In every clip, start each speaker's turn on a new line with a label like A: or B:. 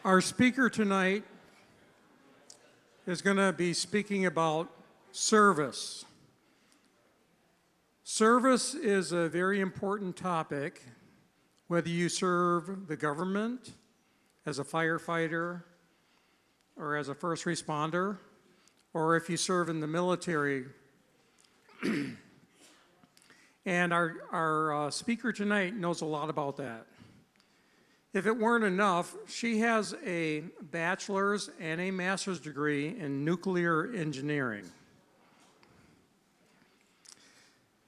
A: Our speaker tonight is going to be speaking about service. Service is a very important topic, whether you serve the government, as a firefighter, or as a first responder, or if you serve in the military. And our speaker tonight knows a lot about that. If it weren't enough, she has a bachelor's and a master's degree in nuclear engineering.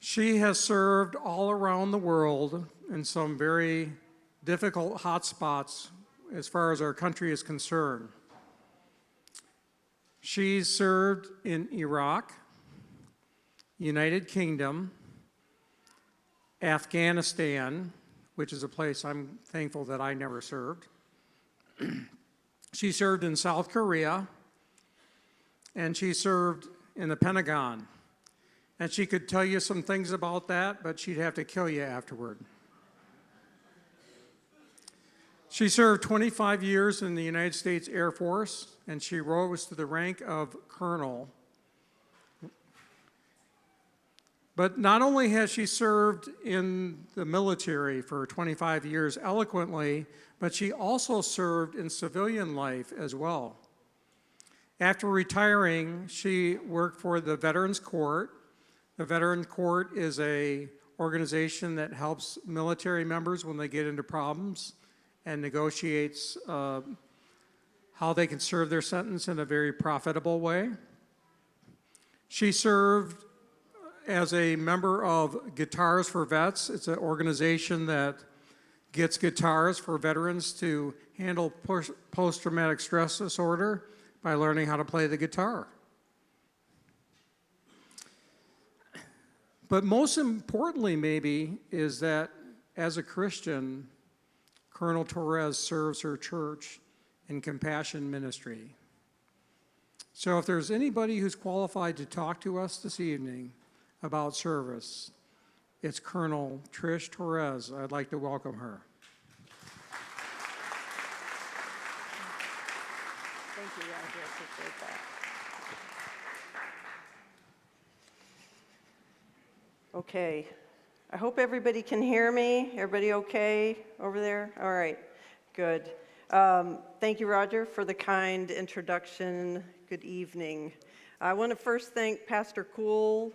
A: She has served all around the world in some very difficult hotspots as far as our country is concerned. She's served in Iraq, United Kingdom, Afghanistan, which is a place I'm thankful that I never served. She served in South Korea, and she served in the Pentagon. And she could tell you some things about that, but she'd have to kill you afterward. She served 25 years in the United States Air Force, and she rose to the rank of colonel. But not only has she served in the military for 25 years eloquently, but she also served in civilian life as well. After retiring, she worked for the Veterans Court. The Veterans Court is an organization that helps military members when they get into problems and negotiates how they can serve their sentence in a very profitable way. She served as a member of Guitars for Vets. It's an organization that gets guitars for veterans to handle post-traumatic stress disorder by learning how to play the guitar. But most importantly, maybe, is that as a Christian, Colonel Torres serves her church in compassion ministry. So if there's anybody who's qualified to talk to us this evening about service, it's Colonel Trish Torres. I'd like to welcome her.
B: Thank you, Roger. I appreciate that. Okay. I hope everybody can hear me. Everybody okay over there? All right. Good. Thank you, Roger, for the kind introduction. Good evening. I want to first thank Pastor Cool,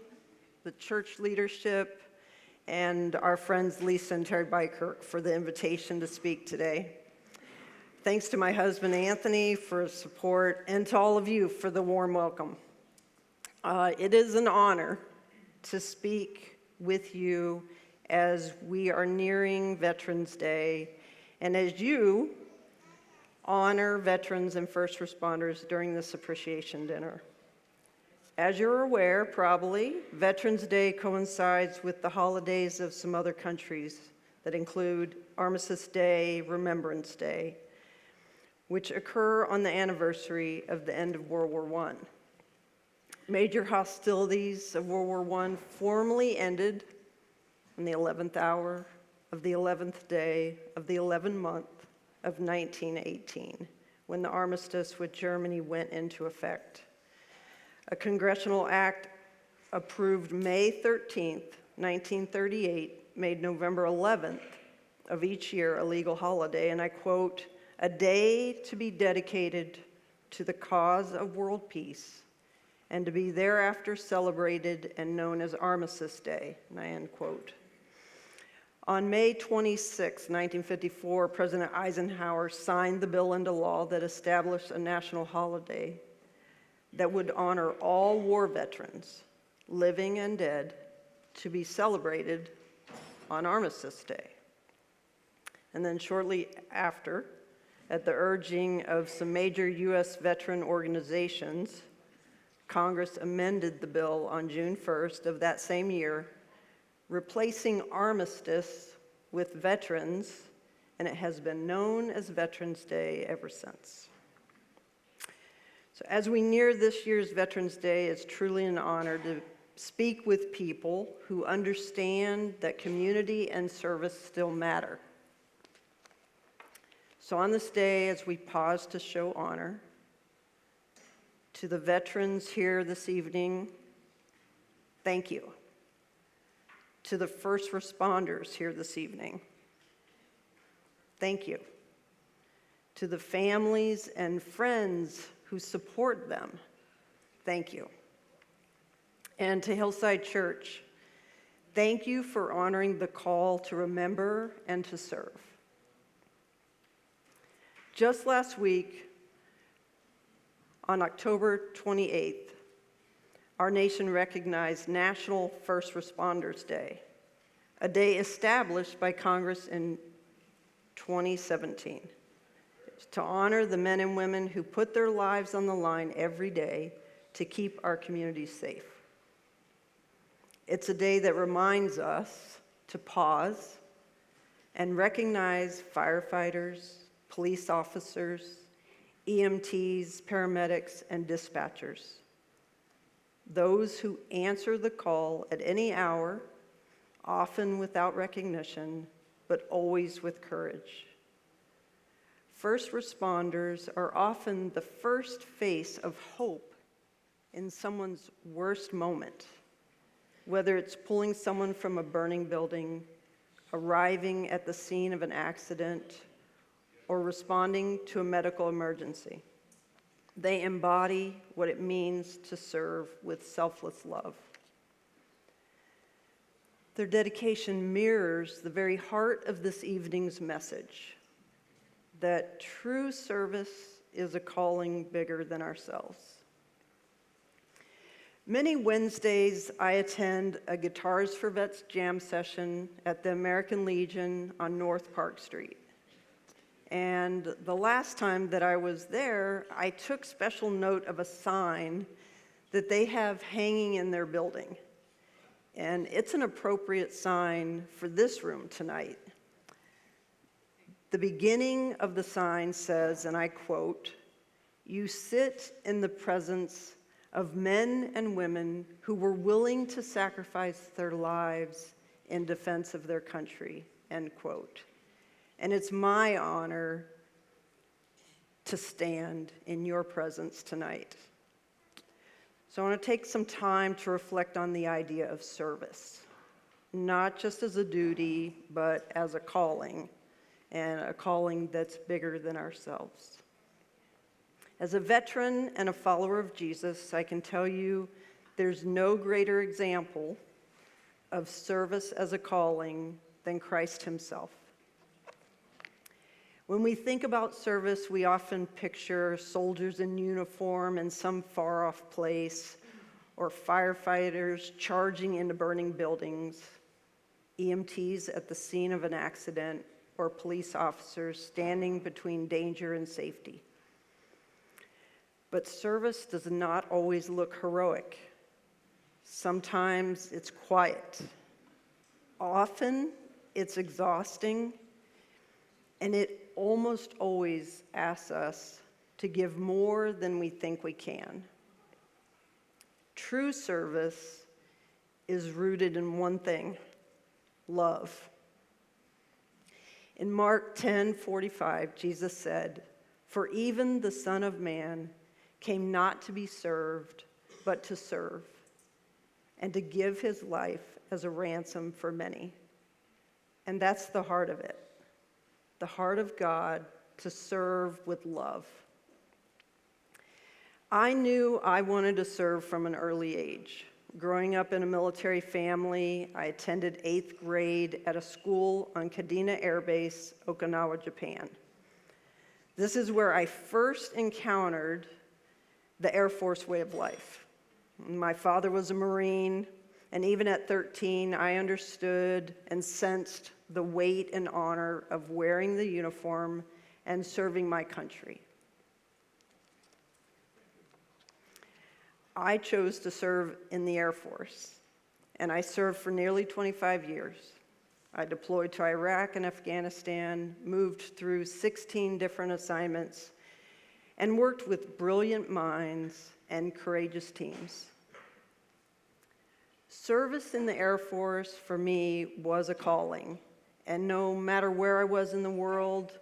B: the church leadership, and our friends Lisa and Terry Bykirk for the invitation to speak today. Thanks to my husband Anthony for his support, and to all of you for the warm welcome. It is an honor to speak with you as we are nearing Veterans Day, and as you honor veterans and first responders during this appreciation dinner. As you're aware, probably, Veterans Day coincides with the holidays of some other countries that include Armistice Day, Remembrance Day, which occur on the anniversary of the end of World War I. Major hostilities of World War I formally ended on the 11th hour of the 11th day of the 11th month of 1918, when the armistice with Germany went into effect. A congressional act approved May 13th, 1938, made November 11th of each year a legal holiday, and I quote, "a day to be dedicated to the cause of world peace and to be thereafter celebrated and known as Armistice Day," and I end quote. On May 26, 1954, President Eisenhower signed the bill into law that established a national holiday that would honor all war veterans, living and dead, to be celebrated on Armistice Day. And then shortly after, at the urging of some major U.S. veteran organizations, Congress amended the bill on June 1st of that same year, replacing armistice with veterans, and it has been known as Veterans Day ever since. So as we near this year's Veterans Day, it's truly an honor to speak with people who understand that community and service still matter. So on this day, as we pause to show honor, to the veterans here this evening, thank you. To the first responders here this evening, thank you. To the families and friends who support them, thank you. And to Hillside Church, thank you for honoring the call to remember and to serve. Just last week, on October 28th, our nation recognized National First Responders Day, a day established by Congress in 2017 to honor the men and women who put their lives on the line every day to keep our communities safe. It's a day that reminds us to pause and recognize firefighters, police officers, EMTs, paramedics, and dispatchers. Those who answer the call at any hour, often without recognition, but always with courage. First responders are often the first face of hope in someone's worst moment, whether it's pulling someone from a burning building, arriving at the scene of an accident, or responding to a medical emergency. They embody what it means to serve with selfless love. Their dedication mirrors the very heart of this evening's message, that true service is a calling bigger than ourselves. Many Wednesdays, I attend a Guitars for Vets jam session at the American Legion on North Park Street. And the last time that I was there, I took special note of a sign that they have hanging in their building. And it's an appropriate sign for this room tonight. The beginning of the sign says, and I quote, "You sit in the presence of men and women who were willing to sacrifice their lives in defense of their country," end quote. And it's my honor to stand in your presence tonight. So I want to take some time to reflect on the idea of service, not just as a duty, but as a calling, and a calling that's bigger than ourselves. As a veteran and a follower of Jesus, I can tell you there's no greater example of service as a calling than Christ himself. When we think about service, we often picture soldiers in uniform in some far-off place, or firefighters charging into burning buildings, EMTs at the scene of an accident, or police officers standing between danger and safety. But service does not always look heroic. Sometimes it's quiet. Often it's exhausting, and it almost always asks us to give more than we think we can. True service is rooted in one thing: love. In Mark 10:45, Jesus said, "For even the Son of Man came not to be served, but to serve, and to give his life as a ransom for many." And that's the heart of it. The heart of God to serve with love. I knew I wanted to serve from an early age. Growing up in a military family, I attended 8th grade at a school on Kadena Air Base, Okinawa, Japan. This is where I first encountered the Air Force way of life. My father was a Marine, and even at 13, I understood and sensed the weight and honor of wearing the uniform and serving my country. I chose to serve in the Air Force, and I served for nearly 25 years. I deployed to Iraq and Afghanistan, moved through 16 different assignments, and worked with brilliant minds and courageous teams. Service in the Air Force for me was a calling, and no matter where I was in the world,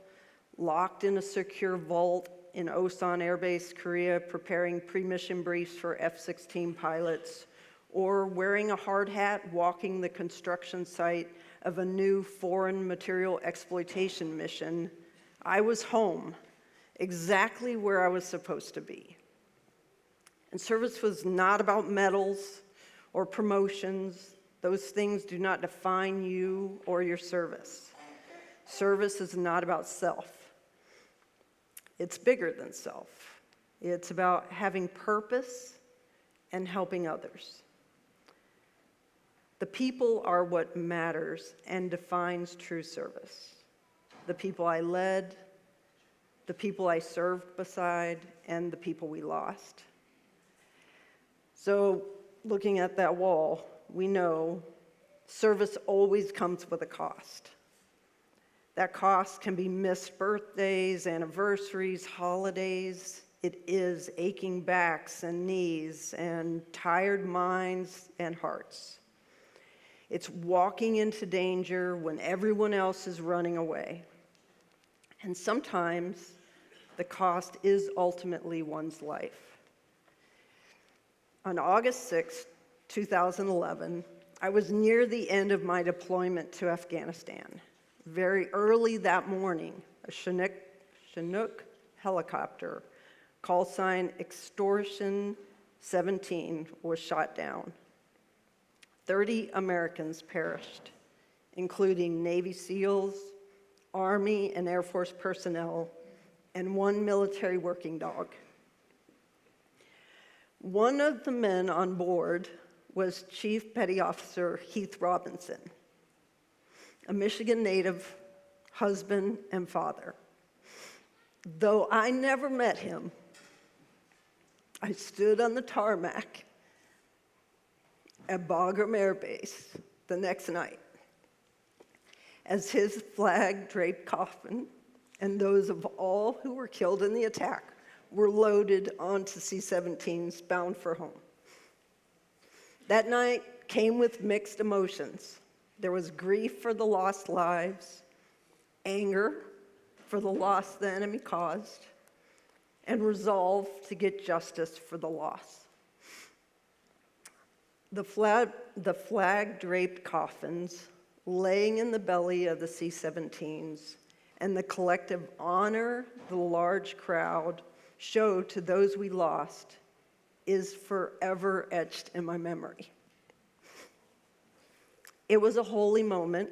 B: locked in a secure vault in Osan Air Base, Korea, preparing pre-mission briefs for F-16 pilots, or wearing a hard hat walking the construction site of a new foreign material exploitation mission, I was home, exactly where I was supposed to be. And service was not about medals or promotions. Those things do not define you or your service. Service is not about self. It's bigger than self. It's about having purpose and helping others. The people are what matters and defines true service. The people I led, the people I served beside, and the people we lost. So, looking at that wall, we know service always comes with a cost. That cost can be missed birthdays, anniversaries, holidays. It is aching backs and knees and tired minds and hearts. It's walking into danger when everyone else is running away. And sometimes the cost is ultimately one's life. On August 6, 2011, I was near the end of my deployment to Afghanistan. Very early that morning, a Chinook helicopter, call sign Extortion 17, was shot down. 30 Americans perished, including Navy SEALs, Army and Air Force personnel, and one military working dog. One of the men on board was Chief Petty Officer Heath Robinson, a Michigan native, husband and father. Though I never met him, I stood on the tarmac at Bagram Air Base the next night as his flag-draped coffin and those of all who were killed in the attack were loaded onto C-17s bound for home. That night came with mixed emotions. There was grief for the lost lives, anger for the loss the enemy caused, and resolve to get justice for the loss. The flag-draped coffins laying in the belly of the C-17s and the collective honor the large crowd showed to those we lost is forever etched in my memory. It was a holy moment.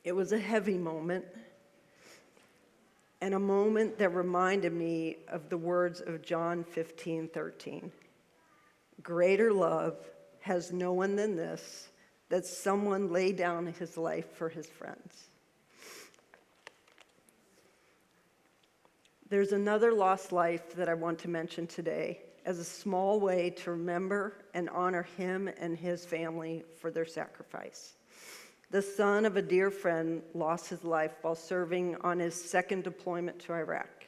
B: It was a heavy moment, and a moment that reminded me of the words of John 15:13. Greater love has no one than this, that someone lay down his life for his friends. There's another lost life that I want to mention today as a small way to remember and honor him and his family for their sacrifice. The son of a dear friend lost his life while serving on his second deployment to Iraq.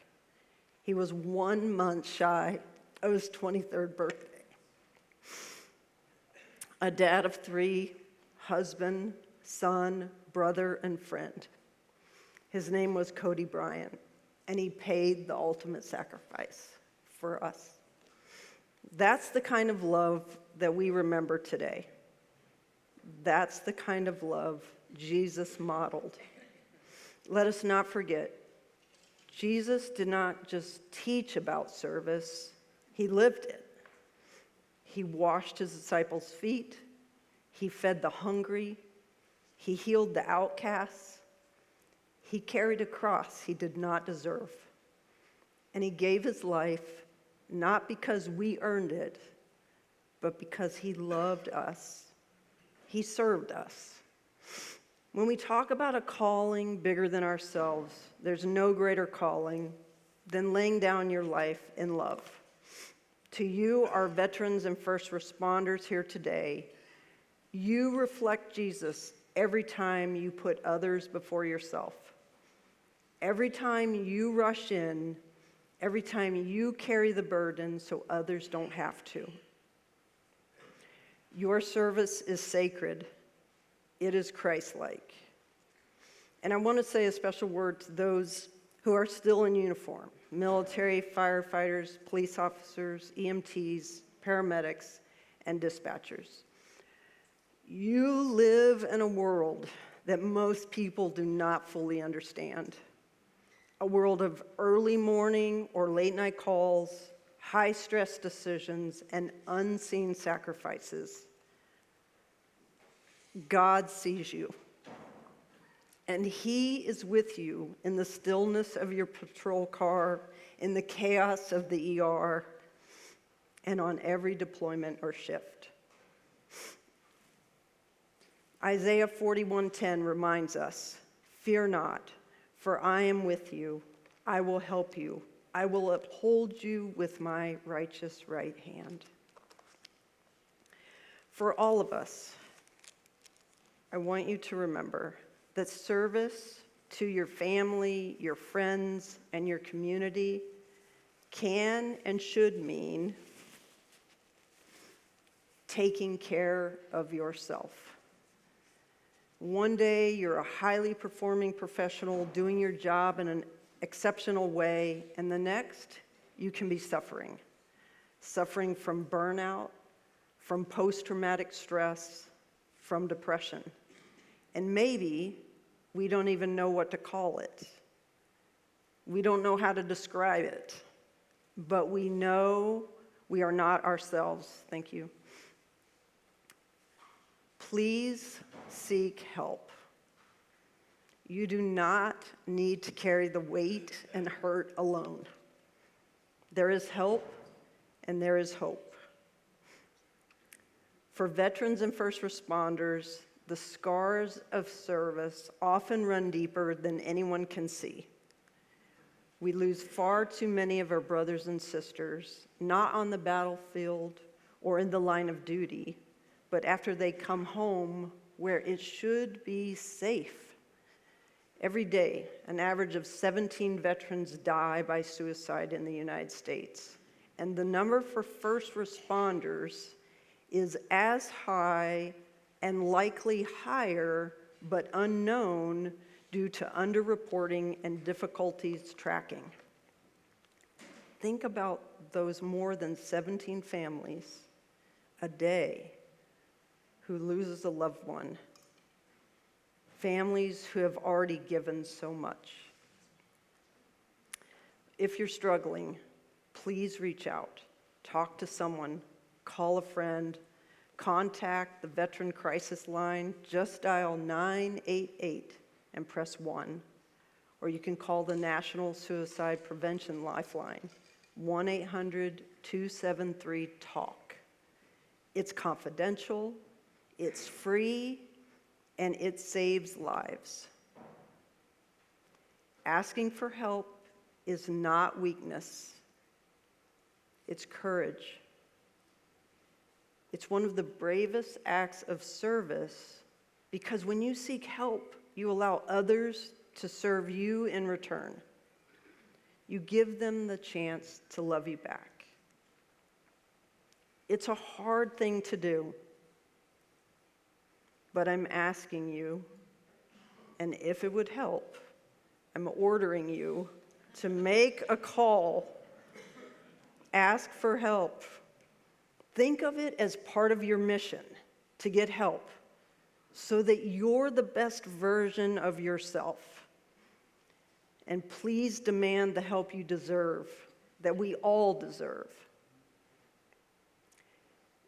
B: He was 1 month shy of his 23rd birthday. A dad of 3, husband, son, brother, and friend. His name was Cody Bryant, and he paid the ultimate sacrifice for us. That's the kind of love that we remember today. That's the kind of love Jesus modeled. Let us not forget, Jesus did not just teach about service, he lived it. He washed his disciples' feet, he fed the hungry, he healed the outcasts, he carried a cross he did not deserve, and he gave his life not because we earned it, but because he loved us. He served us. When we talk about a calling bigger than ourselves, there's no greater calling than laying down your life in love. To you, our veterans and first responders here today, you reflect Jesus every time you put others before yourself. Every time you rush in, every time you carry the burden so others don't have to. Your service is sacred. It is Christ-like. And I want to say a special word to those who are still in uniform: military, firefighters, police officers, EMTs, paramedics, and dispatchers. You live in a world that most people do not fully understand. A world of early morning or late night calls, high stress decisions, and unseen sacrifices. God sees you, and He is with you in the stillness of your patrol car, in the chaos of the ER, and on every deployment or shift. Isaiah 41:10 reminds us, "Fear not, for I am with you. I will help you. I will uphold you with my righteous right hand." For all of us, I want you to remember that service to your family, your friends, and your community can and should mean taking care of yourself. One day, you're a highly performing professional doing your job in an exceptional way, and the next, you can be suffering from burnout, from post-traumatic stress, from depression. And maybe we don't even know what to call it. We don't know how to describe it, but we know we are not ourselves. Thank you. Please seek help. You do not need to carry the weight and hurt alone. There is help and there is hope. For veterans and first responders, the scars of service often run deeper than anyone can see. We lose far too many of our brothers and sisters, not on the battlefield or in the line of duty, but after they come home where it should be safe. Every day, an average of 17 veterans die by suicide in the United States, and the number for first responders is as high and likely higher, but unknown due to underreporting and difficulties tracking. Think about those more than 17 families a day who loses a loved one, families who have already given so much. If you're struggling, please reach out, talk to someone, call a friend, contact the Veteran Crisis Line. Just dial 988 and press 1. Or you can call the National Suicide Prevention Lifeline, 1-800-273-TALK. It's confidential, it's free, and it saves lives. Asking for help is not weakness, it's courage. It's one of the bravest acts of service, because when you seek help, you allow others to serve you in return. You give them the chance to love you back. It's a hard thing to do, but I'm asking you, and if it would help, I'm ordering you to make a call. Ask for help. Think of it as part of your mission to get help so that you're the best version of yourself. And please demand the help you deserve, that we all deserve.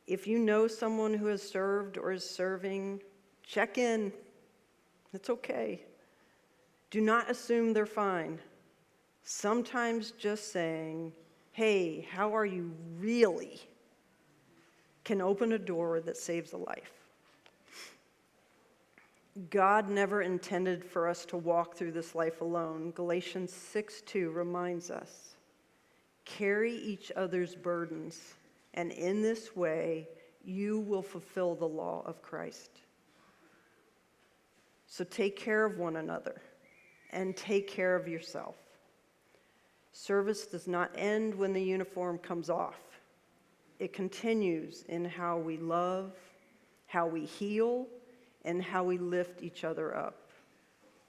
B: If you know someone who has served or is serving, check in. It's okay. Do not assume they're fine. Sometimes just saying, "Hey, how are you really?" can open a door that saves a life. God never intended for us to walk through this life alone. Galatians 6:2 reminds us, "Carry each other's burdens, and in this way you will fulfill the law of Christ." So take care of one another and take care of yourself. Service does not end when the uniform comes off. It continues in how we love, how we heal, and how we lift each other up.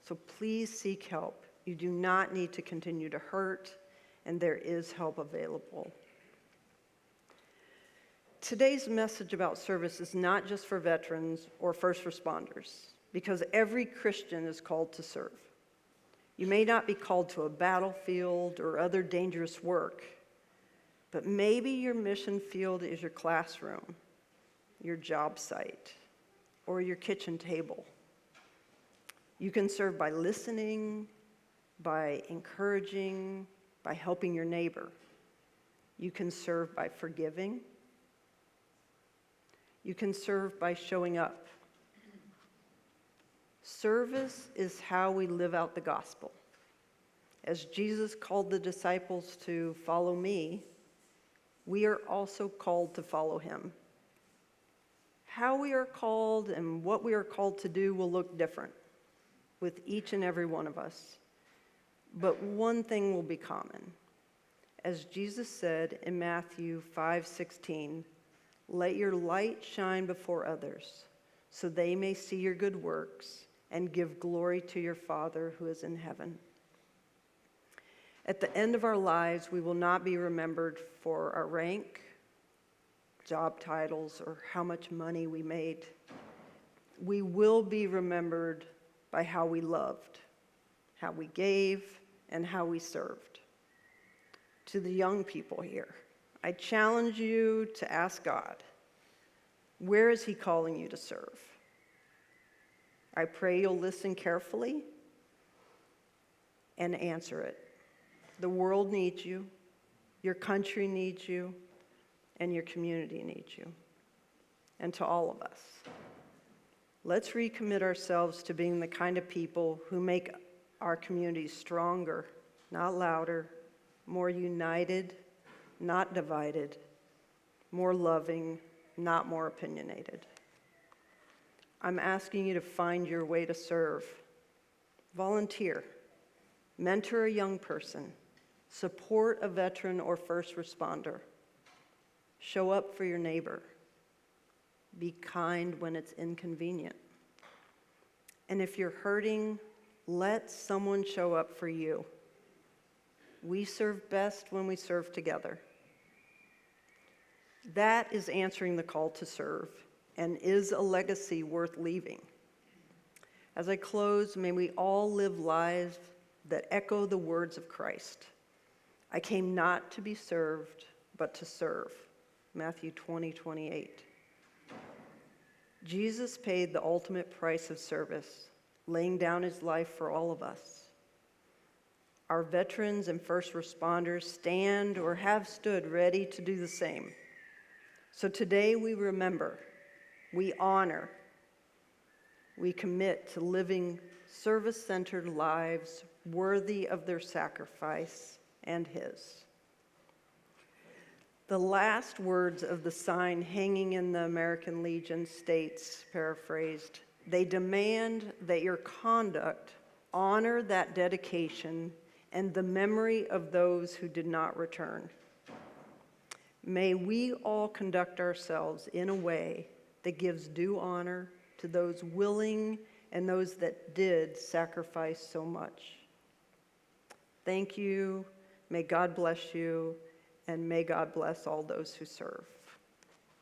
B: So please seek help. You do not need to continue to hurt, and there is help available. Today's message about service is not just for veterans or first responders, because every Christian is called to serve. You may not be called to a battlefield or other dangerous work, but maybe your mission field is your classroom, your job site, or your kitchen table. You can serve by listening, by encouraging, by helping your neighbor. You can serve by forgiving. You can serve by showing up. Service is how we live out the gospel. As Jesus called the disciples to follow me, we are also called to follow him. How we are called and what we are called to do will look different with each and every one of us. But one thing will be common. As Jesus said in Matthew 5:16, "Let your light shine before others, so they may see your good works and give glory to your Father who is in heaven." At the end of our lives, we will not be remembered for our rank, job titles, or how much money we made. We will be remembered by how we loved, how we gave, and how we served. To the young people here, I challenge you to ask God, where is he calling you to serve? I pray you'll listen carefully and answer it. The world needs you, your country needs you, and your community needs you. And to all of us, let's recommit ourselves to being the kind of people who make our communities stronger, not louder, more united, not divided, more loving, not more opinionated. I'm asking you to find your way to serve. Volunteer, mentor a young person, support a veteran or first responder. Show up for your neighbor. Be kind when it's inconvenient. And if you're hurting, let someone show up for you. We serve best when we serve together. That is answering the call to serve and is a legacy worth leaving. As I close, may we all live lives that echo the words of Christ. I came not to be served, but to serve. Matthew 20:28. Jesus paid the ultimate price of service, laying down his life for all of us. Our veterans and first responders stand or have stood ready to do the same. So today we remember, we honor, we commit to living service-centered lives worthy of their sacrifice and his. The last words of the sign hanging in the American Legion states, paraphrased, "They demand that your conduct honor that dedication and the memory of those who did not return." May we all conduct ourselves in a way that gives due honor to those willing and those that did sacrifice so much. Thank you. May God bless you, and may God bless all those who serve.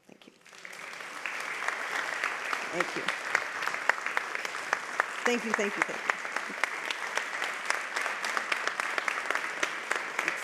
B: Thank you. Thank you. Thank you, thank you, thank you.